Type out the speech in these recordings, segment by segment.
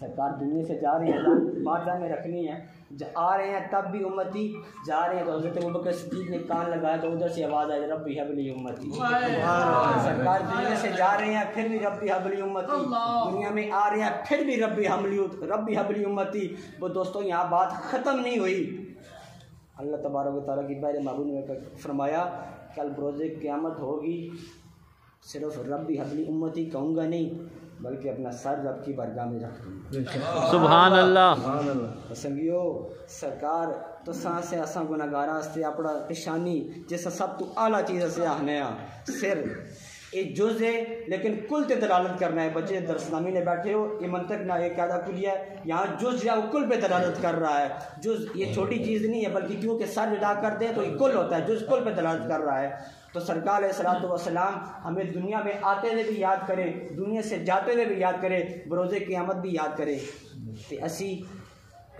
سرکار دنیا سے جا رہے ہیں، بات ذہن میں رکھنی ہے، آ رہے ہیں تب بھی امتی، جا رہے ہیں تو حضرت ابوبکر صدیق نے کان لگایا تو ادھر سے آواز آئی ربی حب لی امتی۔ سرکار دنیا سے جا رہے ہیں پھر بھی ربی حب لی امتی، دنیا میں آ رہے ہیں پھر بھی ربی حب لی امتی۔ وہ دوستوں یہاں بات ختم نہیں ہوئی۔ اللہ تبارک و تعالیٰ کی پہلے معبود نے فرمایا کل بروز قیامت ہوگی، صرف ربی حب لی امتی کہوں گا نہیں بلکہ اپنا سر رب کی بارگاہ میں رکھ دوں گا۔ سبحان اللہ۔ سنگیو سرکار تو سے اساں گناہگار واسطے اپنا پیشانی جیسا سب تو اعلیٰ چیز سے آنے سر یہ جز ہے لیکن کل تے دلالت کرنا ہے۔ بچے درسنامی نے بیٹھے ہو یہ منطق نہ ایک قاعدہ کلیہ ہے، یہاں جز یا وہ کل پہ دلالت کر رہا ہے۔ جز یہ چھوٹی چیز نہیں ہے بلکہ کیونکہ سر ادا کر دیں تو یہ کل ہوتا ہے، جز کل پہ دلالت کر رہا ہے۔ تو سرکار علیہ الصلوۃ والسلام ہمیں دنیا میں آتے ہوئے بھی یاد کرے، دنیا سے جاتے ہوئے بھی یاد کرے، بروز قیامت بھی یاد کرے کہ اسی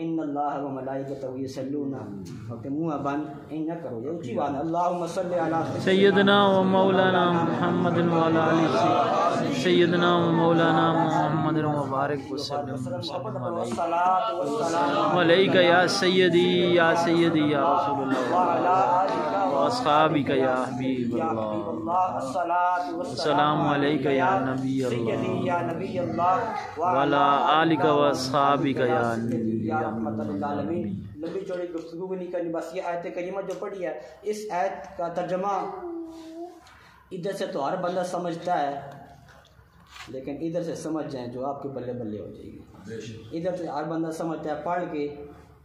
ان اللہ و ملائکتہ یصلون اور منہ بند نہ کرو یہ اونچی بات ہے۔ اللہم صلی علی سیدنا و مولانا محمد و علی آلہ سیدنا و مولانا محمد مبارک وسلم علیک یا سیدی یا سیدی یا رسول اللہ و اصحابک یا حبیب اللہ، السلام علیک یا نبی اللہ و علی آلک و اصحابک یا نبی رحمت للعالمین۔ لمبی چوڑی گفتگو بھی نہیں کرنی، بس یہ آیت کریمہ جو پڑھی ہے اس آیت کا ترجمہ ادھر سے تو ہر بندہ سمجھتا ہے لیکن ادھر سے سمجھ جائیں جو آپ کے بلے بلے ہو جائے گی۔ ادھر سے ہر بندہ سمجھتا ہے، پڑھ کے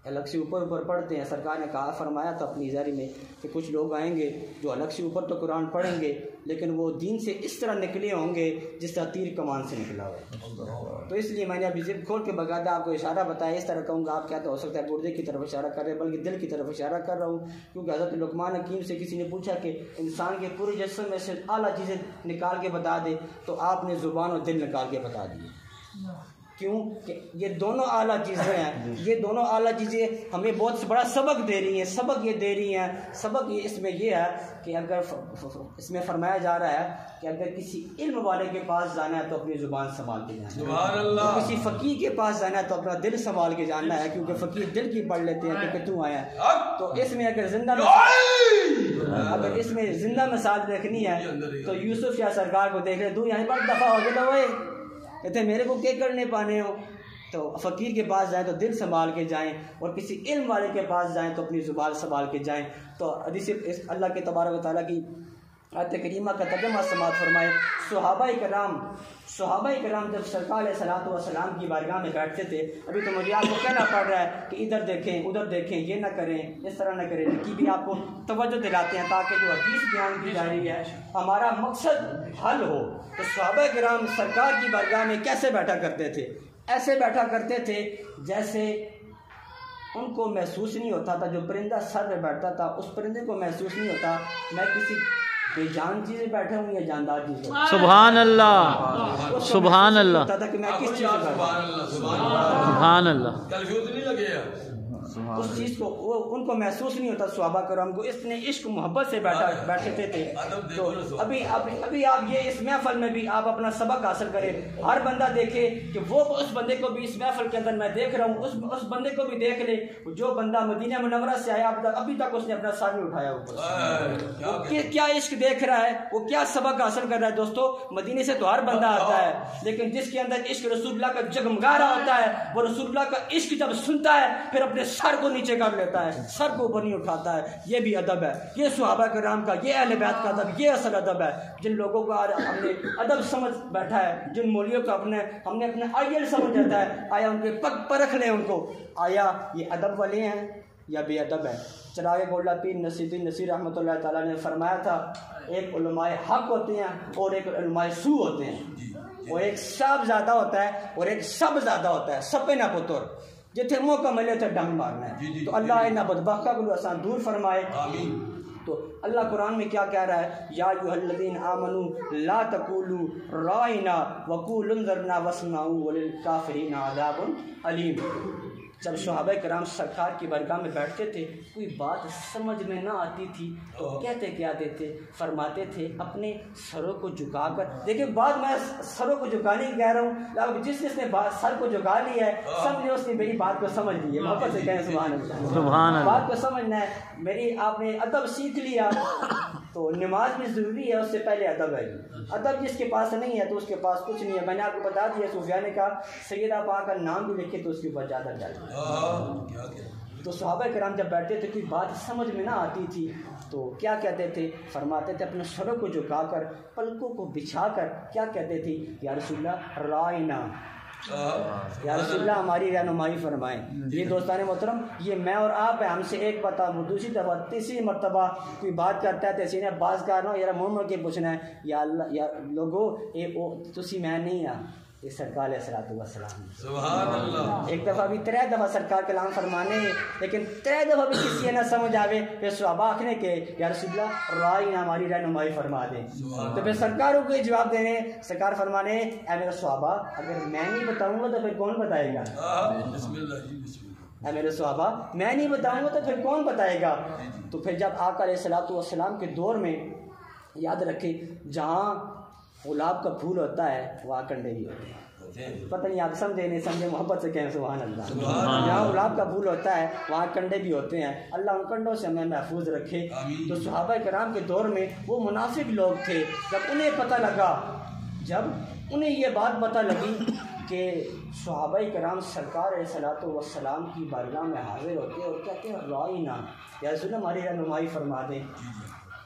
الگ سے اوپر پڑھتے ہیں۔ سرکار نے کہا فرمایا تھا اپنی ذاری میں کہ کچھ لوگ آئیں گے جو الگ سے اوپر تو قرآن پڑھیں گے لیکن وہ دین سے اس طرح نکلے ہوں گے جس طرح تیر کمان سے نکلا ہوا۔ تو اس لیے میں نے ابھی ضد کھول کے باقاعدہ آپ کو اشارہ بتایا، اس طرح کہوں گا آپ کیا تو ہو سکتا ہے گردے کی طرف اشارہ کر رہے بلکہ دل کی طرف اشارہ کر رہا ہوں، کیونکہ حضرت لقمان حکیم سے کسی نے پوچھا کہ انسان کے پورے جسم میں سے اعلیٰ چیزیں نکال کے بتا دے تو آپ نے زبان اور دل نکال کے بتا دی۔ کیوں کہ یہ دونوں اعلیٰ چیزیں ہیں، یہ دونوں اعلیٰ چیزیں ہمیں بہت بڑا سبق دے رہی ہیں۔ سبق یہ دے رہی ہیں، سبق یہ اس میں یہ ہے کہ اگر اس میں فرمایا جا رہا ہے کہ اگر کسی علم والے کے پاس جانا ہے تو اپنی زبان سنبھال کے جانا ہے، سبحان اللہ۔ کسی فقیر کے پاس جانا ہے تو اپنا دل سنبھال کے جانا ہے، کیونکہ فقیر دل کی پڑھ لیتے ہیں کہ تو آیا ہے۔ تو اس میں اگر اس میں زندہ مثال دیکھنی ہے تو یوسف یا سرکار کو دیکھ لے، تو یہاں پر دفعہ ہو گیا ہوئے کہتے ہیں میرے کو کیا کرنے پانے ہو۔ تو فقیر کے پاس جائیں تو دل سنبھال کے جائیں اور کسی علم والے کے پاس جائیں تو اپنی زبان سنبھال کے جائیں۔ تو حدیث اللہ کے تبارک و تعالیٰ کی آیت کریمہ کا ترجمہ سماعت فرمائے۔ صحابہ کرام جب سرکار علیہ الصلوۃ والسلام کی بارگاہ میں بیٹھتے تھے، ابھی تو مجھے آپ کو کہنا پڑ رہا ہے کہ ادھر دیکھیں ادھر دیکھیں، یہ نہ کریں اس طرح نہ کریں، کی بھی آپ کو توجہ دلاتے ہیں تاکہ جو حدیث بیان کی جا رہی ہے ہمارا مقصد حل ہو۔ تو صحابہ کرام سرکار کی بارگاہ میں کیسے بیٹھا کرتے تھے؟ ایسے بیٹھا کرتے تھے جیسے ان کو محسوس نہیں ہوتا تھا، جو پرندہ سر پہ بیٹھتا تھا اس پرندے کو محسوس نہیں ہوتا میں کسی بے جان چیزیں بیٹھا ہوں یا جاندار چیز۔ سبحان اللہ، سبحان اللہ، کہ میں کس چیز سبحان اللہ، کنفیوز نہیں لگے اس چیز کو ان کو محسوس نہیں ہوتا۔ صحابہ کرام کو اتنے عشق محبت سے بیٹھتے تھے۔ تو ابھی آپ یہ اس محفل میں بھی آپ اپنا سبق حاصل کریں، ہر بندہ دیکھے کہ وہ اس بندے کو بھی اس محفل کے اندر میں دیکھ رہا ہوں، اس بندے کو بھی دیکھ لے جو بندہ مدینہ منورہ سے آیا ابھی تک اس نے اپنا سر نہیں اٹھایا اوپر، کیا عشق دیکھ رہا ہے، وہ کیا سبق حاصل کر رہا ہے۔ دوستو مدینے سے تو ہر بندہ آتا ہے لیکن جس کے اندر عشق رسول اللہ کا جگمگا رہا ہوتا ہے وہ رسول اللہ کا عشق جب سنتا ہے پھر اپنے سر کو نیچے کر لیتا ہے، سر کو اوپر نہیں اٹھاتا ہے۔ یہ بھی ادب ہے، یہ صحابہ کرام کا، یہ اہل بیت کا ادب، یہ اصل ادب ہے۔ جن لوگوں کو ہم نے ادب سمجھ بیٹھا ہے، جن مولیوں کو ہم نے اپنا آئیڈیل سمجھ جاتا ہے، آیا ان کے پگ پرکھ لیں ان کو، آیا یہ ادب والے ہیں یا بے ادب ہے۔ چراغ گولڈا پیر نصیر نصیر رحمۃ اللہ تعالیٰ نے فرمایا تھا ایک علماء حق ہوتے ہیں اور ایک علماء سو ہوتے ہیں، اور ایک صاحب زیادہ ہوتا ہے اور ایک سب زیادہ ہوتا ہے، سپے نہ پتر جتنے موقع ملے تھے ڈنگ مارنا ہے۔ تو اللہ انہاں بدبختہ کو آسان دور فرمائے۔ تو اللہ قرآن میں کیا کہہ رہا ہے؟ یا ایھا الذین آمنوا لا تقولوا رائنا وقولوا انظرنا واسمعوا وللکافرین عذاب علیم۔ جب صحابہ کرام سرکار کی بارگاہ میں بیٹھتے تھے کوئی بات سمجھ میں نہ آتی تھی تو کہتے کیا دیتے فرماتے تھے اپنے سروں کو جھکا کر، دیکھیں بات میں سروں کو جھکانے کی کہہ رہا ہوں، جس نے سر کو جھکا لیا ہے سمجھے اس نے میری بات کو سمجھ لی ہے، محبت سے کہیں سبحان اللہ، سبحان اللہ، بات کو سمجھنا ہے، میری آپ نے ادب سیکھ لیا تو نماز بھی ضروری ہے، اس سے پہلے ادب ہے، ادب جس کے پاس نہیں ہے تو اس کے پاس کچھ نہیں ہے، میں نے آپ کو بتا دیا صوفیاء نے کہا سیدہ پاک کا نام بھی لکھے تو اس کے اوپر زیادہ ڈالے۔ تو صحابہ کرام جب بیٹھتے تھے کوئی بات سمجھ میں نہ آتی تھی تو کیا کہتے تھے فرماتے تھے اپنے سروں کو جھکا کر پلکوں کو بچھا کر کیا کہتے تھے یا رسول اللہ رائنا، یا رسول اللہ ہماری رہنمائی فرمائیں۔ یہ دوستان محترم یہ میں اور آپ ہیں، ہم سے ایک بتا دوسری دفعہ تیسری مرتبہ کوئی بات کرتا ہے تو ایسی نے باز کرنا یا مڑ کے پوچھنا ہے یا اللہ یا لوگو تسی میں نہیں آ یہ سرکار علیہ الصلوۃ والسلام سبحان اللہ، ایک دفعہ بھی 3 دفعہ سرکار کلام فرمانے لیکن 3 دفعہ بھی کسی نہ سمجھ آوے پھر صحابہ آخنے کے یا رسول اللہ رائی ہماری رہنمائی فرما دیں، تو پھر سرکاروں کو جواب دینے سرکار فرمانے اے میرے صحابہ اگر میں نہیں بتاؤں گا تو پھر کون بتائے گا، اے میرے صحابہ میں نہیں بتاؤں گا تو پھر کون بتائے گا۔ تو پھر جب آقا علیہ الصلوۃ والسلام کے دور میں یاد رکھے جہاں گلاب کا پھول ہوتا ہے وہاں کنڈے بھی ہوتے ہیں، پتہ نہیں آپ سمجھے نہیں سمجھے محبت سے کہیں سبحان اللہ، جہاں گلاب کا پھول ہوتا ہے وہاں کنڈے بھی ہوتے ہیں، اللہ ان کنڈوں سے ہمیں محفوظ رکھے۔ تو صحابہ کرام کے دور میں وہ منافق لوگ تھے، جب انہیں پتہ لگا جب انہیں یہ بات پتہ لگی کہ صحابہ کرام سرکار علیہ الصلوۃ والسلام کی بارگاہ میں حاضر ہوتے اور کہتے ہیں رائنا یا رسول اللہ ہماری رہنمائی فرما دیں،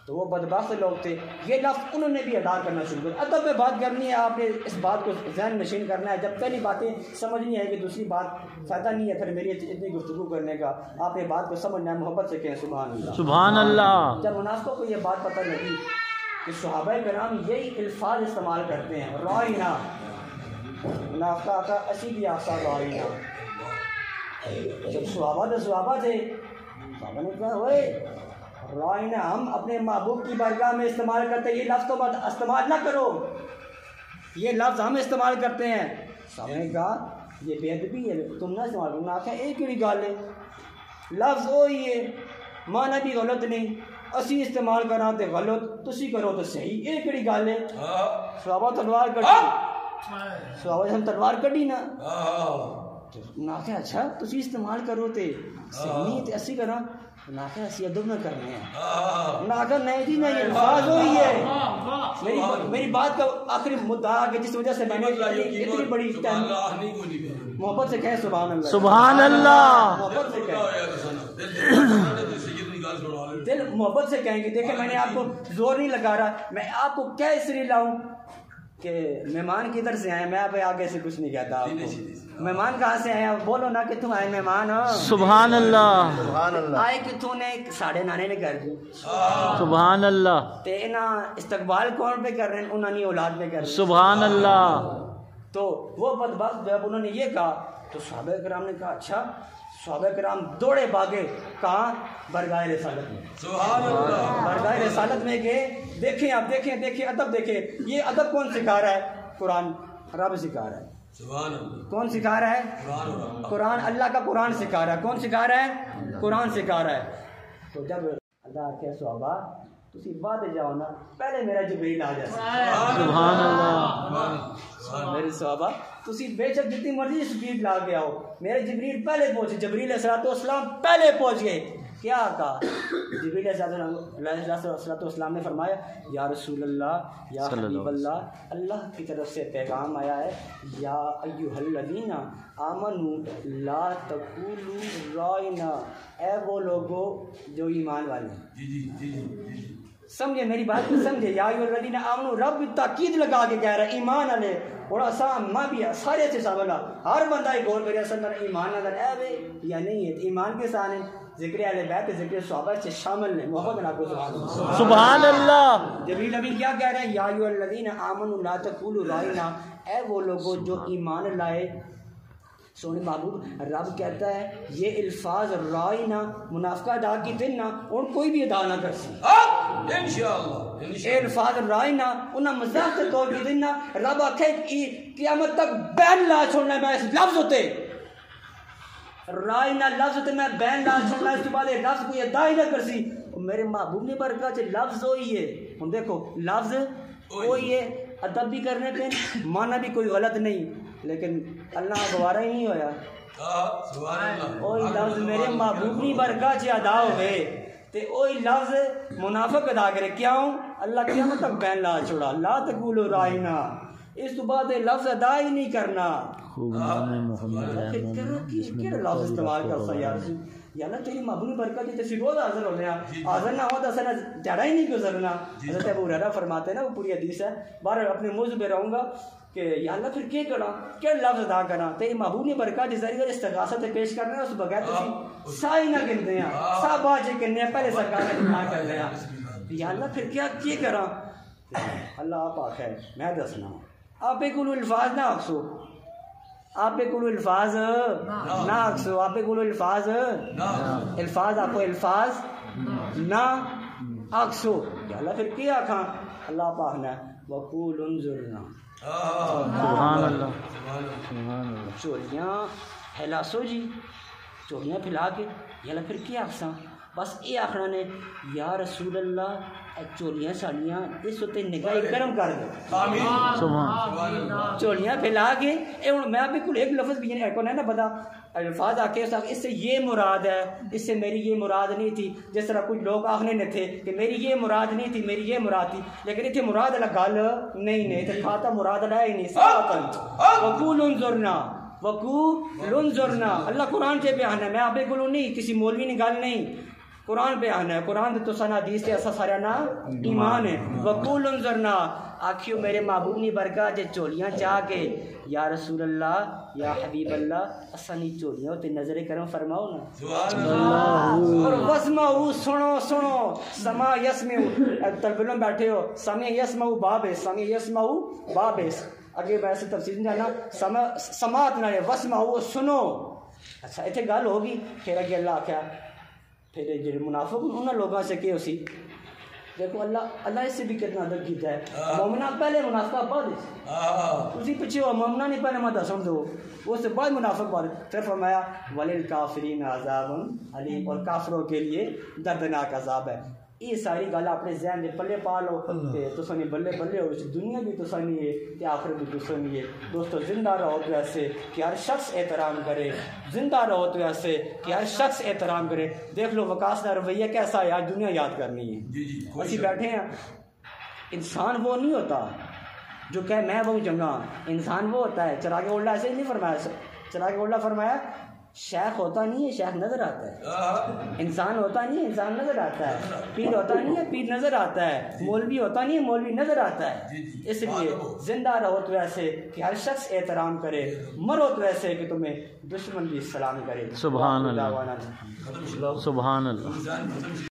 تو وہ بدبخت لوگ تھے، یہ لفظ انہوں نے بھی ادا کرنا شروع کیا۔ ادب میں بات کرنی ہے، آپ نے اس بات کو ذہن نشین کرنا ہے، جب پہلی باتیں سمجھ نہیں آئے گی دوسری بات فائدہ نہیں ہے پھر میری اتنی گفتگو کرنے کا، آپ نے بات کو سمجھنا ہے، محبت سے کہیں سبحان اللہ سبحان اللہ۔ جب منافقوں کو یہ بات پتہ لگی کہ صحابہ کرام یہی الفاظ استعمال کرتے ہیں رائنا، منافقہ کا اسی بھی آسا رائنا، جب صحابہ تھے صحابہ نے کہا ہوئے رائنا ہم اپنے محبوب کی بارگاہ میں استعمال کرتے ہیں، یہ لفظ تو استعمال نہ کرو، یہ لفظ ہم استعمال کرتے ہیں۔ صحابہ نے کہا یہ بے ادبی ہے تم نہ استعمال کرو، آخر ایک کیڑی گل ہے لفظ وہی ہے معنی بھی غلط نہیں، اسی استعمال کرنا تے غلط تسی کرو تو صحیح، ایک کیڑی گل ہے۔ صحابہ تلوار کٹی، صحابہ ہم تلوار کٹی نا آخر اچھا تسی استعمال کرو تے صحیح تے اسی کرا ناخہ اسی ادب نہ کرنے ہیں، ناخہ نہیں جی نہیں الفاظ ہوئی ہے۔ میری بات کا آخری مدعا کہ جس وجہ سے میں نے اتنی بڑی محبت سے کہیں سبحان اللہ سبحان اللہ، محبت سے کہیں دل محبت سے کہیں گے، دیکھیں میں نے آپ کو زور نہیں لگا رہا، میں آپ کو کیا اس لیے لاؤں کہ مہمان کدھر سے آئے، میں اب آگے سے کچھ نہیں کہتا آپ کو، مہمان کہاں سے آئے بولو نا کہ تم آئے مہمان ہو، سبحان اللہ سبحان اللہ، آئے کہ تو نے ساڑھے نانے نے کر دی سبحان اللہ، تے نا استقبال کون پہ کر رہے ہیں انہوں نے اولاد پہ کر رہے ہیں سبحان اللہ۔ تو وہ بدبخت جب انہوں نے یہ کہا تو صحابہ کرام نے کہا اچھا، صحابہ کرام دوڑے بھاگے کہاں بارگاہ رسالت میں، سبحان اللہ بارگاہ رسالت میں گئے، دیکھیں آپ دیکھیں ادب دیکھیں، یہ ادب کون سکھا رہا ہے؟ قرآن رب سکھا رہا ہے، سبحان اللہ کون سکھا رہا ہے؟ قرآن اللہ کا قرآن سکھا رہا ہے، کون سکھا رہا ہے؟ قرآن سکھا رہا ہے۔ تو جب اللہ کے صحابہ تسی بعد جاؤ نا پہلے میرا جبریل آ جائے، سبحان اللہ، میرے صحابہ تسی بے شک جتنی مرضی سپیڈ لا کے آؤ، میرے جبریل پہلے پہنچے، جبریل علیہ السلام پہلے پہنچ گئے، کیا کہا جبریل علیہ السلام نے فرمایا یا رسول اللہ یا حبیب اللہ، اللہ کی طرف سے پیغام آیا ہے یا ایھا الذین آمنوا لا تقولوا رائنا، اے وہ لوگوں جو ایمان والے ہیں، سمجھے میری بات کو سمجھے، یا ایھا الذین آمنوا رب تاکید لگا کے کہہ رہا ہے ایمان والے، بڑا آسان ماں بھی سارے سے سامنے ہر بندہ ہی غور کرے اصل میں ایمان نظر ہے بھائی یا نہیں ہے، ایمان کے ساتھ ذکر اہل بیت ذکر صحابہ سے شامل ہیں، محبت نہ کو سبحان اللہ۔ جبریل ابھی کیا کہہ رہے ہیں یا ایھا الذین آمنوا لا تقولوا رائنا، اے وہ لوگوں جو ایمان لائے، سونے محبوب رب کہتا ہے یہ الفاظ رائنا منافقہ ادا کی تھے نا ان کوئی بھی ادا نہ کر سکے انشاءاللہ، اے الفاظ رائنا انہاں مذاق سے توڑ کی دینا، رب آکھے قیامت تک بین لا چھوڑنا میں اس لفظ ہوتے رائنا لفظ تے میں بین لا چھوڑنا اس تو بعد لفظ کوئی ادا ہی نہ کرسی میرے محبوب نے برکت لفظ ہوئی ہے ہم دیکھو لفظ کوئی ہے ادب بھی کرنے پہ مانا بھی کوئی غلط نہیں لیکن اللہ گوارا ہی نہیں ہویا وہی لفظ میرے محبوب کی برکت ادا ہوئے تے وہی لفظ منافق ادا کرے کیوں اللہ قیامت تک بین لا چھوڑا لا تقولوا رائنا اس تو بعد لفظ ادا ہی نہیں کرنا کیا لفظ استعمال کرتا یار یا اللہ تیری محبوب کی برکت ہے تے روز حاضر ہونے حاضر نہ ہو تو اصل جڑا ہی نہیں گزرنا حضرت ابو ہریرہ فرماتے ہیں نا وہ پوری حدیث ہے باہر اپنے موضوع پہ رہوں گا کہ یا اللہ پھر کیا کرا کیا لفظ ادا کرنا تیری محبوب کی برکت جس طریقے استغاثت پیش کرنا اس بغیر تو سائی نہ گنتے ہیں سا باجے کرنے ہیں پہلے سرکار نے دعا کر لیا یا اللہ پھر کیا کرا اللہ آپ آخ ہے میں دسنا آپ کو الفاظ نہ اکسو آپ کو الفاظ نہ اکسو آپ کو الفاظ الفاظ آپ کو الفاظ نہ اکسو یا اللہ پھر کیا کھا اللہ پاک نے وقول انظرنا سبحان اللہ چولیاں پھیلا سو جی چولیاں پھیلا کے یا اللہ پھر کیا آخساں بس یہ آخنا نے یا رسول اللہ چولیاں سالیاں اس ہوتے نگاہ کرم کر دو چولیاں پھیلا کے میں بالکل ایک لفظ بھی نہیں نا پتا الفاظ آ کے اس سے یہ مراد ہے اس سے میری یہ مراد نہیں تھی جس طرح کچھ لوگ آخنے نے تھے کہ میری یہ مراد نہیں تھی میری یہ مراد تھی لیکن اتنے مراد اللہ گل نہیں تھے کھاتا مراد اللہ ہی نہیں وقول انظرنا وقول انظرنا اللہ قرآن سے بیان ہے میں آپ کو نہیں کسی مولوی نے گل نہیں قرآن پہ آنا ہے قرآن تو سنا حدیث سے ایسا سارا نا ایمان ہے وقول انظرنا آخیو میرے محبوب نی برکات چولیاں چاہ کے یا رسول اللہ یا حبیب اللہ اسانی چولیاں ہوتے نظر کرم فرماؤ نا اور وسمعو سنو سما یسمعو تلبلوں بیٹھے ہو سمع یسمعو بابس سمع یسمعو بابس اگے ویسے تفصیل نہیں جانا سماعت نہ وسمعو سنو اچھا اتنے گل ہوگی پھر اگے اللہ کیا پھر جو منافق انہوں لوگوں سے کہ اسی دیکھو اللہ اس سے بھی کتنا ادب کیتا ہے مومنہ پہلے منافقہ بعد اسی پیچھے ہوا مومنہ نہیں پہلے مدہ سن دو وہ سے بعد منافق بعد پھر فرمایا وَلِلْكَافِرِينَ عَذَابٌ عَلِيمٌ اور کافروں کے لیے دردناک عذاب ہے یہ ساری گل اپنے ذہن میں پلے پا لو کہ تسانی بلے بلے ہو دنیا بھی تسانی ہے کہ آخرت بھی تسانی ہے دوستو زندہ رہو تو ایسے کہ ہر شخص احترام کرے زندہ رہو تو ایسے کہ ہر شخص احترام کرے دیکھ لو وقاص کا رویہ کیسا ہے آج دنیا یاد کرنی ہے اسی بیٹھے ہیں انسان وہ نہیں ہوتا جو کہ میں وہ چنگا انسان وہ ہوتا ہے چراغ اولا ایسے نہیں فرمایا چراغ اولا فرمایا شیخ ہوتا نہیں ہے شیخ نظر آتا ہے انسان ہوتا نہیں ہے انسان نظر آتا ہے پیر ہوتا نہیں ہے پیر نظر آتا ہے مولوی ہوتا نہیں ہے مولوی نظر آتا ہے اس لیے زندہ رہو تو ایسے کہ ہر شخص احترام کرے مرو تو ایسے کہ تمہیں دشمن بھی سلام کرے سبحان اللہ سبحان اللہ